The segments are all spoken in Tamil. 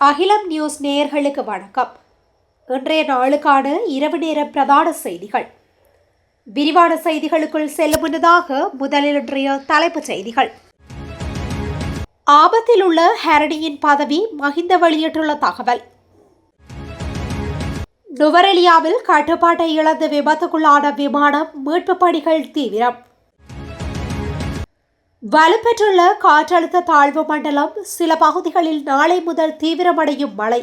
அகிலம் நியூஸ் நேயர்களுக்கு வணக்கம். இன்றைய நாளுக்கான இரவு நேர பிரதான செய்திகள். விரிவான செய்திகளுக்குள் செல்லும் முன்னதாக முதலில் இன்றைய தலைப்புச் செய்திகள். ஆபத்தில் உள்ள ஹரணியின் பதவி மஹிந்த வெளியிட்டுள்ள தகவல். நுவரெலியாவில் கட்டுப்பாட்டை இழந்து விபத்துக்குள்ளான விமானம் மீட்பு பணிகள் தீவிரம். வலுப்பெற்றுள்ள காற்றழுத்த தாழ்வு மண்டலம் சில பகுதிகளில் நாளை முதல் தீவிரமடையும் மழை.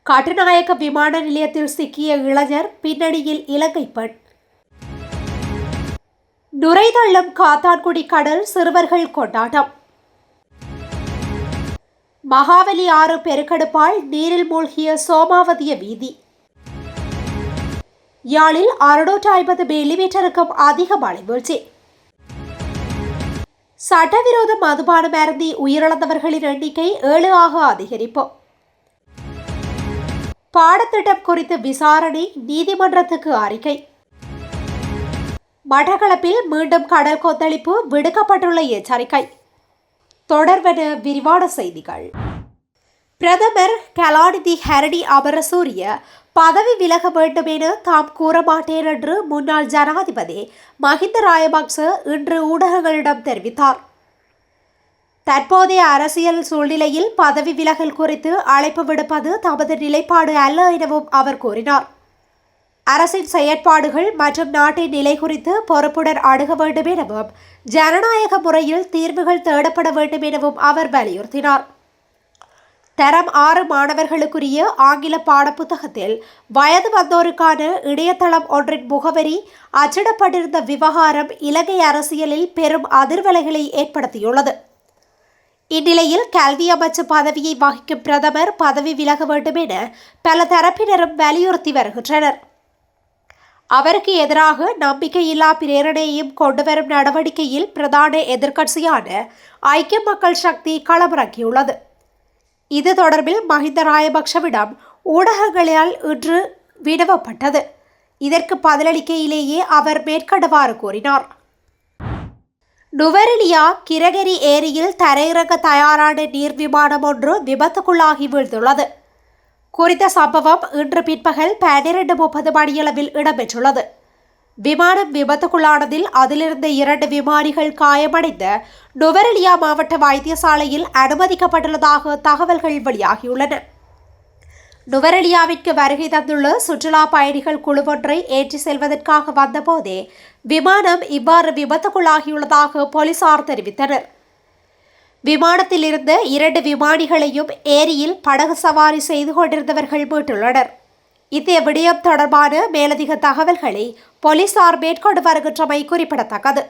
கட்டுநாயக்க விமான நிலையத்தில் சிக்கிய இளைஞர் பின்னணியில் இலங்கை பெண். நுரைதள்ளம் காத்தான்குடி கடல் சிறுவர்கள் கொண்டாட்டம். மகாவலி ஆறு பெருக்கெடுப்பால் நீரில் மூழ்கிய சோமாவதிய வீதி. யாழில் 650 மில்லிமீட்டருக்கும் அதிக மழை வீழ்ச்சி. சட்டவிரோத மதுபானம் அருந்தி உயிரிழந்தவர்களின் எண்ணிக்கை 7 ஆக அதிகரிப்பு. பாடத்திட்டம் குறித்து விசாரணை, நீதிமன்றத்துக்கு அறிக்கை. மட்டக்களப்பில் மீண்டும் கடல் கொந்தளிப்பு, விடுக்கப்பட்டுள்ள எச்சரிக்கை. தொடர்வென விரிவான செய்திகள். பிரதமர் கலாநிதி ஹரணி அமரசூரிய பதவி விலக வேண்டும் என தாம் கூற மாட்டேன் என்று முன்னாள் ஜனாதிபதி மஹிந்த ராஜபக்ச இன்று ஊடகங்களிடம் தெரிவித்தார். தற்போதைய அரசியல் சூழ்நிலையில் பதவி விலகல் குறித்து அழைப்பு விடுப்பது தமது நிலைப்பாடு அல்ல எனவும் அவர் கூறினார். அரசின் செயற்பாடுகள் மற்றும் நாட்டின் நிலை குறித்து பொறுப்புடன் அணுக வேண்டும் எனவும் ஜனநாயக முறையில் தீர்வுகள் தேடப்பட வேண்டும் எனவும் அவர் வலியுறுத்தினார். தரம் 6 மாணவர்களுக்குரிய ஆங்கில பாடப்புத்தகத்தில் வயது வந்தோருக்கான இணையதளம் ஒன்றின் முகவரி அச்சிடப்பட்டிருந்த விவகாரம் இலங்கை அரசியலில் பெரும் அதிர்வலைகளை ஏற்படுத்தியுள்ளது. இந்நிலையில் கல்வி அமைச்சு பதவியை வகிக்கும் பிரதமர் பதவி விலக வேண்டும் என பல தரப்பினரும் வலியுறுத்தி வருகின்றனர். அவருக்கு எதிராக நம்பிக்கையில்லா பிரேரணையையும் கொண்டுவரும் நடவடிக்கையில் பிரதான எதிர்க்கட்சியான ஐக்கிய மக்கள் சக்தி களமிறங்கியுள்ளது. இது தொடர்பில் மஹிந்த ராஜபக்சவிடம் ஊடகங்களால் இன்று வினவப்பட்டது. இதற்கு பதிலளிக்கையிலேயே அவர் மேற்கண்டவாறு கூறினார். நுவரெலியா கிரகரி ஏரியில் தரையிறங்க தயாரான நீர் விமானம் ஒன்று விபத்துக்குள்ளாகி வீழ்ந்துள்ளது. குறித்த சம்பவம் இன்று பிற்பகல் 12:30 மணியளவில் இடம்பெற்றுள்ளது. விமானம் விபத்துக்குள்ளானதில் அதிலிருந்த 2 விமானிகள் காயமடைந்த நுவரெலியா மாவட்ட வைத்தியசாலையில் அனுமதிக்கப்பட்டுள்ளதாக தகவல்கள் வெளியாகியுள்ளன. நுவரெலியாவிற்கு வருகை தந்துள்ள சுற்றுலா பயணிகள் குழுவொன்றை ஏற்றி செல்வதற்காக வந்தபோதே விமானம் இவ்வாறு விபத்துக்குள்ளாகியுள்ளதாக போலீசார் தெரிவித்தனர். விமானத்தில் இருந்த 2 விமானிகளையும் ஏரியில் படகு சவாரி செய்து கொண்டிருந்தவர்கள் மீட்டுள்ளனர். இந்த விடயம் தொடர்பான மேலதிக தகவல்களை போலீசார் மேற்கொண்டு வருகின்றமை குறிப்பிடத்தக்கது.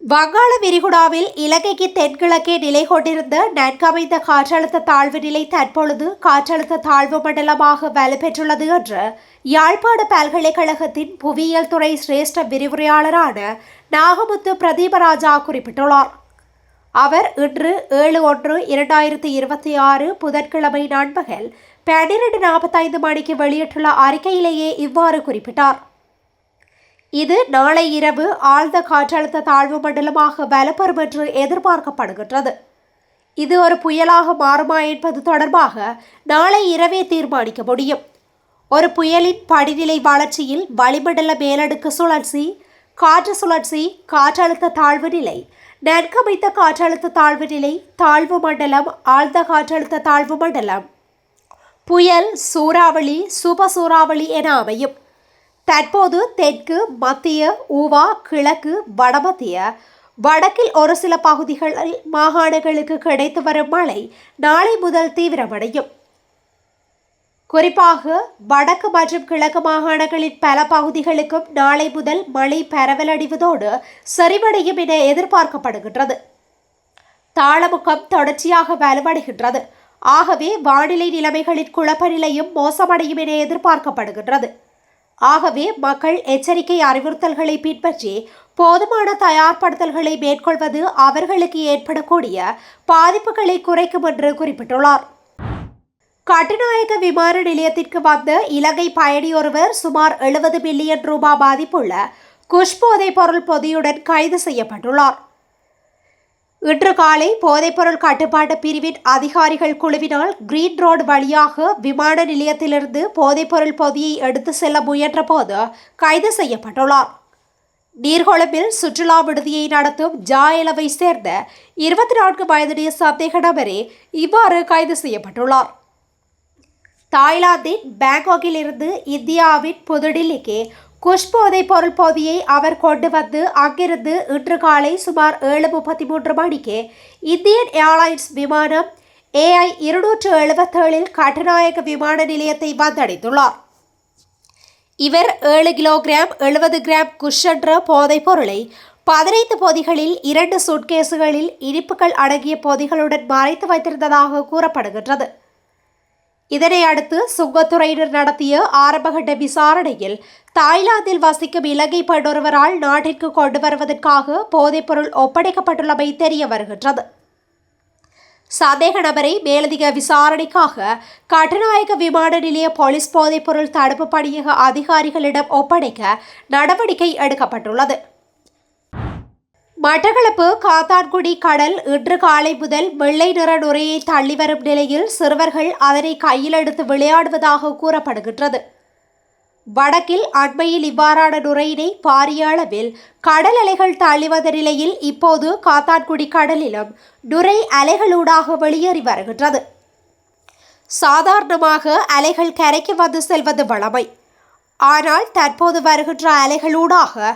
வங்காள விரிகுடாவில் இலங்கைக்கு தென்கிழக்கே நிலை கொண்டிருந்த நன்கமைந்த காற்றழுத்த தாழ்வு நிலை தற்பொழுது காற்றழுத்த தாழ்வு மண்டலமாக வலுப்பெற்றுள்ளது என்று யாழ்ப்பாண பல்கலைக்கழகத்தின் புவியியல் துறை சிரேஷ்ட விரிவுரையாளரான நாகமுத்து பிரதீபராஜா குறிப்பிட்டுள்ளார். அவர் இன்று 7/1/2026 புதன்கிழமை நண்பகல் 12:45 மணிக்கு வெளியிட்டுள்ள அறிக்கையிலேயே இவ்வாறு குறிப்பிட்டார். இது நாளை இரவு ஆழ்ந்த காற்றழுத்த தாழ்வு மண்டலமாக வலுப்பெறும் என்று எதிர்பார்க்கப்படுகின்றது. இது ஒரு புயலாக மாறுமா என்பது தொடர்பாக நாளை இரவே தீர்மானிக்க முடியும். ஒரு புயலின் படிநிலை வளர்ச்சியில் வளிமண்டல மேலடுக்கு சுழற்சி, காற்று சுழற்சி, காற்றழுத்த தாழ்வு நிலை, நன்கமைந்த காற்றழுத்த தாழ்வு நிலை, தாழ்வு மண்டலம், ஆழ்ந்த காற்றழுத்த தாழ்வு மண்டலம், புயல், சூறாவளி, சுப சூறாவளி என அமையும். தற்போது தெற்கு, மத்திய, ஊவா, கிழக்கு, வடமத்திய, வடக்கில் ஒரு சில பகுதிகளில் மாகாணங்களுக்கு கிடைத்து வரும் மழை நாளை முதல் தீவிரமடையும். குறிப்பாக வடக்கு மற்றும் கிழக்கு மாகாணங்களின் பல பகுதிகளுக்கும் நாளை முதல் மழை பரவலடைவதோடு செறிவடையும் என எதிர்பார்க்கப்படுகின்றது. தாளமுகம் தொடர்ச்சியாக வலுவடைகின்றது. ஆகவே வானிலை நிலைமைகளின் குழப்ப நிலையும் மோசமடையும் என எதிர்பார்க்கப்படுகின்றது. ஆகவே மக்கள் எச்சரிக்கை அறிவுறுத்தல்களை பின்பற்றி போதுமான தயார்படுத்தல்களை மேற்கொள்வது அவர்களுக்கு ஏற்படக்கூடிய பாதிப்புகளை குறைக்கும் என்று குறிப்பிட்டுள்ளார். கட்டுநாயக்க விமான நிலையத்திற்கு வந்த இலங்கை பயணி ஒருவர் சுமார் 70 மில்லியன் ரூபாய் மதிப்புள்ள குஷ் போதைப் பொருள் பொதியுடன் கைது செய்யப்பட்டுள்ளார். இன்று காலை போதைப்பொருள் கட்டுப்பாட்டு பிரிவின் அதிகாரிகள் குழுவினால் கிரீன் ரோடு வழியாக விமான நிலையத்திலிருந்து போதைப்பொருள் பொதியை எடுத்து செல்ல முயன்ற போது கைது செய்யப்பட்டுள்ளார். நீர்கொழும்பில் சுற்றுலா விடுதியை நடத்தும் ஜாயலவை சேர்ந்த 24 வயதுடைய சந்தேக நபரே இவ்வாறு கைது செய்யப்பட்டுள்ளார். தாய்லாந்தின் பேங்காக்கில் இருந்து இந்தியாவின் புதுடில்லிக்கு குஷ் போதைப் பொருள் பொதியை அவர் கொண்டு வந்து அங்கிருந்து இன்று காலை சுமார் 7:33 மணிக்கு இந்தியன் ஏர்லைன்ஸ் விமானம் AI 277 கட்டுநாயக்க விமான நிலையத்தை வந்தடைந்துள்ளார். இவர் 7 கிலோகிராம் 70 கிராம் குஷ் என்ற போதைப் பொருளை 15 பொதிகளில் 2 சூட்கேஸுகளில் இனிப்புகள் அடங்கிய பொதிகளுடன் மறைத்து வைத்திருந்ததாக கூறப்படுகின்றது. இதனை அடுத்து சுங்கத்துறையினர் நடத்திய ஆரம்பகட்ட விசாரணையில் தாய்லாந்தில் வசிக்கும் இலங்கை பெண்ணொருவரால் நாட்டிற்கு கொண்டு வருவதற்காக போதைப்பொருள் ஒப்படைக்கப்பட்டுள்ளமை தெரிய வருகின்றது. சந்தேக நபரை மேலதிக விசாரணைக்காக கட்டுநாயக்க விமான நிலைய போலீஸ் போதைப்பொருள் தடுப்பு பணியக அதிகாரிகளிடம் ஒப்படைக்க நடவடிக்கை எடுக்கப்பட்டுள்ளது. மட்டக்களப்பு காத்தான்குடி கடல் இன்று காலை முதல் வெள்ளை நிற நுரையை தள்ளி வரும் நிலையில் சிறுவர்கள் அதனை கையில் எடுத்து விளையாடுவதாக கூறப்படுகின்றது. வடக்கில் அண்மையில் இவ்வாறான நுரையினை பாரிய அளவில் கடல் அலைகள் தள்ளி வந்த நிலையில் இப்போது காத்தான்குடி கடலிலும் நுரை அலைகளூடாக வெளியேறி வருகின்றது. சாதாரணமாக அலைகள் கரைக்கு வந்து செல்வது வழமை. ஆனால் தற்போது வருகின்ற அலைகளூடாக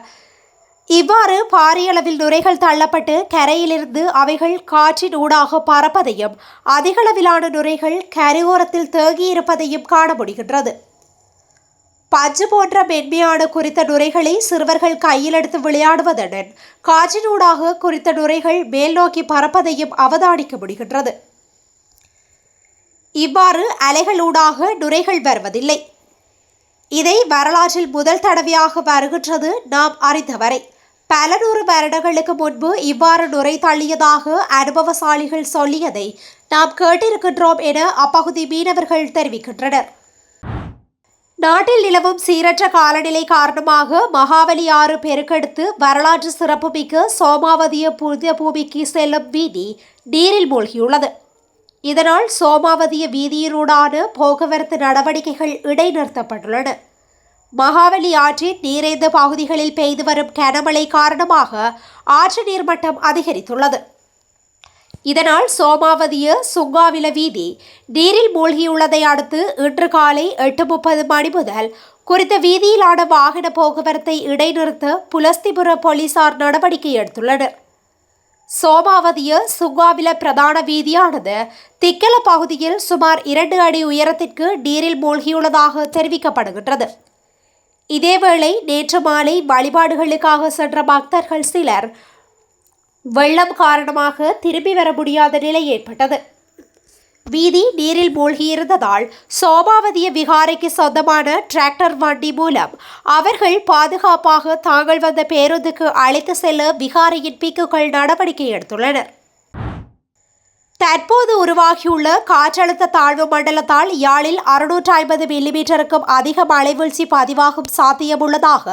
இவ்வாறு பாரியளவில் நுரைகள் தள்ளப்பட்டு கரையிலிருந்து அவைகள் காற்றின் ஊடாக பறப்பதையும் அதிகளவிலான நுரைகள் கரையோரத்தில் தேங்கியிருப்பதையும் காண முடிகின்றது. பஞ்சு போன்ற மென்மையான குறித்த நுரைகளை சிறுவர்கள் கையில் எடுத்து விளையாடுவதுடன் காற்றினூடாக குறித்த நுரைகள் மேல் நோக்கி பறப்பதையும் அவதானிக்க முடிகின்றது. இவ்வாறு அலைகளூடாக நுரைகள் வருவதில்லை. இதை வரலாற்றில் முதல் தடவையாக வருகின்றது நாம் அறிந்தவரை. பல 100 வருடங்களுக்கு முன்பு இவ்வாறு நுரை தள்ளியதாக அனுபவசாலிகள் சொல்லியதை நாம் கேட்டிருக்கின்றோம் என அப்பகுதி மீனவர்கள் தெரிவிக்கின்றனர். நாட்டில் நிலவும் சீரற்ற காலநிலை காரணமாக மகாவலி ஆறு பெருக்கெடுத்து வரலாற்று சிறப்புமிக்க சோமாவதிய புனித பூமிக்கு செல்லும் வீதி நீரில் மூழ்கியுள்ளது. இதனால் சோமாவதிய வீதியினூடான போக்குவரத்து நடவடிக்கைகள் இடைநிறுத்தப்பட்டுள்ளன. மகாவலி ஆற்றின் நீரேந்த பகுதிகளில் பெய்து வரும் கனமழை காரணமாக ஆற்று நீர்மட்டம் அதிகரித்துள்ளது. இதனால் சோமாவதிய சுங்காவில வீதி நீரில் மூழ்கியுள்ளதை அடுத்து இன்று காலை 8:30 மணி முதல் குறித்த வீதியிலான வாகன போக்குவரத்தை இடைநிறுத்த புலஸ்திபுர போலீசார் நடவடிக்கை எடுத்துள்ளனர். சோமாவதிய சுங்காவில பிரதான வீதியானது திக்கல பகுதியில் சுமார் 2 அடி உயரத்திற்கு நீரில் மூழ்கியுள்ளதாக தெரிவிக்கப்படுகின்றது. இதேவேளை நேற்று மாலை வழிபாடுகளுக்காக சென்ற பக்தர்கள் சிலர் வெள்ளம் காரணமாக திரும்பி வர முடியாத நிலை ஏற்பட்டது. வீதி நீரில் மூழ்கியிருந்ததால் சோமாவதிய விகாரைக்கு சொந்தமான டிராக்டர் வண்டி மூலம் அவர்கள் பாதுகாப்பாக தாங்கள் வந்த பேருந்துக்கு அழைத்து செல்ல விகாரையின் பிக்குகள் நடவடிக்கை எடுத்துள்ளனர். தற்போது உருவாகியுள்ள காற்றழுத்த தாழ்வு மண்டலத்தால் யாழில் 650 மில்லிமீட்டருக்கும் அதிக மழை வீழ்ச்சி பதிவாகும் சாத்தியமுள்ளதாக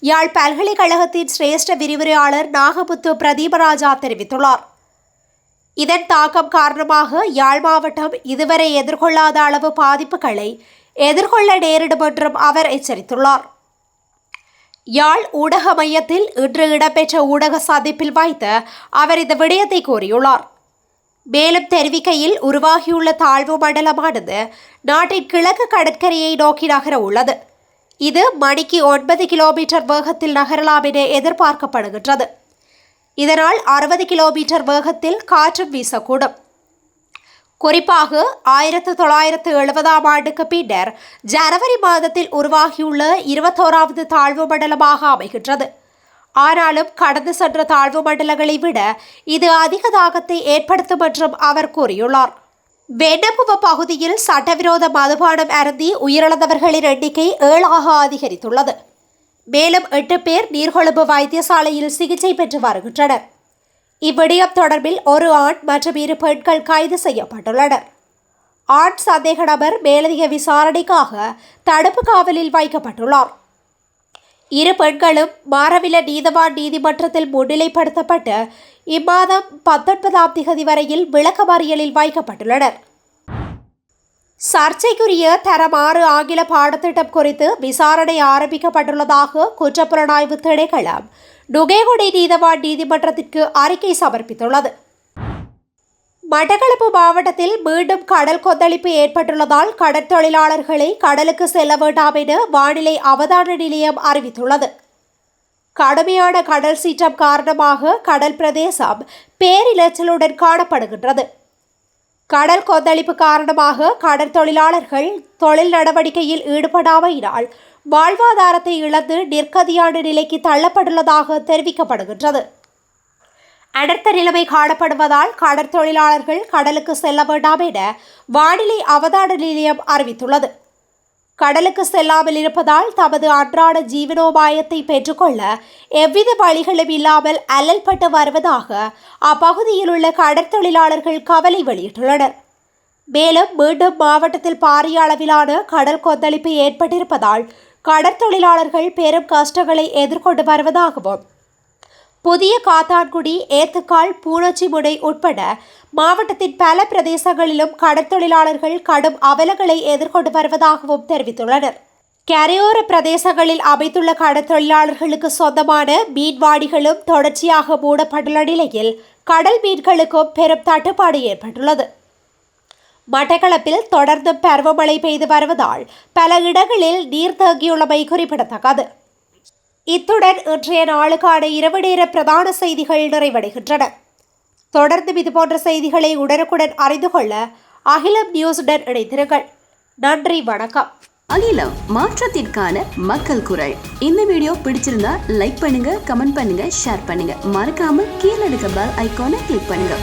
யாழ் பல்கலைக்கழகத்தின் சிரேஷ்ட விரிவுரையாளர் நாகமுத்து பிரதீபராஜா தெரிவித்துள்ளார். இதன் தாக்கம் காரணமாக யாழ் மாவட்டம் இதுவரை எதிர்கொள்ளாத அளவு பாதிப்புகளை எதிர்கொள்ள நேரிடும் என்றும் அவர் எச்சரித்துள்ளார். யாழ் ஊடக மையத்தில் இன்று இடம்பெற்ற ஊடக சந்திப்பில் வைத்து அவர் இந்த விடயத்தை கூறியுள்ளார். மேலும் தெரிவிக்கையில் உருவாகியுள்ள தாழ்வு மண்டலமானது நாட்டின் கிழக்கு கடற்கரையை நோக்கி நகர உள்ளது. இது மணிக்கு 9 கிலோமீட்டர் வேகத்தில் நகரலாம் என எதிர்பார்க்கப்படுகின்றது. இதனால் 60 கிலோமீட்டர் வேகத்தில் காற்றும் வீசக்கூடும். குறிப்பாக 1970ஆம் ஆண்டுக்கு பின்னர் ஜனவரி மாதத்தில் உருவாகியுள்ள 21வது தாழ்வு மண்டலமாக அமைகின்றது. ஆனாலும் கடந்து சென்ற தாழ்வு மண்டலங்களை விட இது அதிக தாக்கத்தை ஏற்படுத்தும் என்றும் அவர் கூறியுள்ளார். வெண்ணப்புவ பகுதியில் சட்டவிரோத மதுபானம் அருந்தி உயிரிழந்தவர்களின் எண்ணிக்கை 7ஆக அதிகரித்துள்ளது. மேலும் 8 பேர் நீர்கொழும்பு வைத்தியசாலையில் சிகிச்சை பெற்று வருகின்றனர். இவ்விடயம் தொடர்பில் ஒரு ஆண் மற்றும் 2 பெண்கள் கைது செய்யப்பட்டுள்ளனர். ஆண் சந்தேக நபர் மேலதிக விசாரணைக்காக தடுப்பு காவலில் வைக்கப்பட்டுள்ளார். இரு பெண்களும் மாரவில நீதவான் நீதிமன்றத்தில் முன்னிலைப்படுத்தப்பட்டு இம்மாதம் 19ஆம் தேதி வரையில் விளக்கமறியலில் வைக்கப்பட்டுள்ளனர். சர்ச்சைக்குரிய தரம் 6 ஆங்கில பாடத்திட்டம் குறித்து விசாரணை ஆரம்பிக்கப்பட்டுள்ளதாக குற்றப்புலனாய்வு திணைக்களம் நுகேகுடி நீதவான் நீதிமன்றத்திற்கு அறிக்கை சமர்ப்பித்துள்ளது. மட்டக்களப்பு மாவட்டத்தில் மீண்டும் கடல் கொந்தளிப்பு ஏற்பட்டுள்ளதால் கடற்தொழிலாளர்களை கடலுக்கு செல்ல வேண்டாம் என வானிலை அவதான நிலையம் அறிவித்துள்ளது. கடுமையான கடல் சீற்றம் காரணமாக கடல் பிரதேசம் பேரிரைச்சலுடன் காணப்படுகின்றது. கடல் கொந்தளிப்பு காரணமாக கடற்தொழிலாளர்கள் தொழில் நடவடிக்கையில் ஈடுபடாமையினால் வாழ்வாதாரத்தை இழந்து நிர்கதியான நிலைக்கு தள்ளப்பட்டுள்ளதாக தெரிவிக்கப்படுகின்றது. அனர்த்த நிலைமை காணப்படுவதால் கடற்தொழிலாளர்கள் கடலுக்கு செல்ல வேண்டாம் என வானிலை அவதான நிலையம் அறிவித்துள்ளது. கடலுக்கு செல்லாமல் இருப்பதால் தமது அன்றாட ஜீவனோபாயத்தை பெற்றுக்கொள்ள எவ்வித வழிகளும் இல்லாமல் அல்லல்பட்டு வருவதாக அப்பகுதியில் உள்ள கடற்தொழிலாளர்கள் கவலை வெளியிட்டுள்ளனர். மேலும் மீண்டும் மாவட்டத்தில் பாரிய அளவிலான கடல் கொந்தளிப்பு ஏற்பட்டிருப்பதால் கடற்தொழிலாளர்கள் பெரும் கஷ்டங்களை எதிர்கொண்டு வருவதாகவும் புதிய காத்தான்குடி, ஏத்துக்கால், பூனச்சிமுனை உட்பட மாவட்டத்தின் பல பிரதேசங்களிலும் கடற்தொழிலாளர்கள் கடும் அவலங்களை எதிர்கொண்டு வருவதாகவும் தெரிவித்துள்ளனர். கரையோர பிரதேசங்களில் அமைத்துள்ள கடற்தொழிலாளர்களுக்கு சொந்தமான மீன்வாடிகளும் தொடர்ச்சியாக மூடப்பட்டுள்ள நிலையில் கடல் மீன்களுக்கும் பெரும் தட்டுப்பாடு ஏற்பட்டுள்ளது. மட்டக்களப்பில் தொடர்ந்து பருவமழை பெய்து வருவதால் பல இடங்களில் நீர் தேங்கியுள்ளமை குறிப்பிடத்தக்கது. இத்துடன் இன்றைய நாளுக்கான இரவு நேர பிரதான செய்திகள் நிறைவடைகின்றன. தொடர்ந்து இதுபோன்ற செய்திகளை உடனுக்குடன் அறிந்து கொள்ள அகிலம் நியூஸுடன் இணைந்திருங்கள். நன்றி, வணக்கம். அகிலம், மாற்றத்திற்கான மக்கள் குரல். இந்த வீடியோ பிடிச்சிருந்தா லைக் பண்ணுங்க, கமெண்ட் பண்ணுங்க, ஷேர் பண்ணுங்க. மறக்காம கீழே இருக்க பெல் ஐகானை கிளிக் பண்ணுங்க.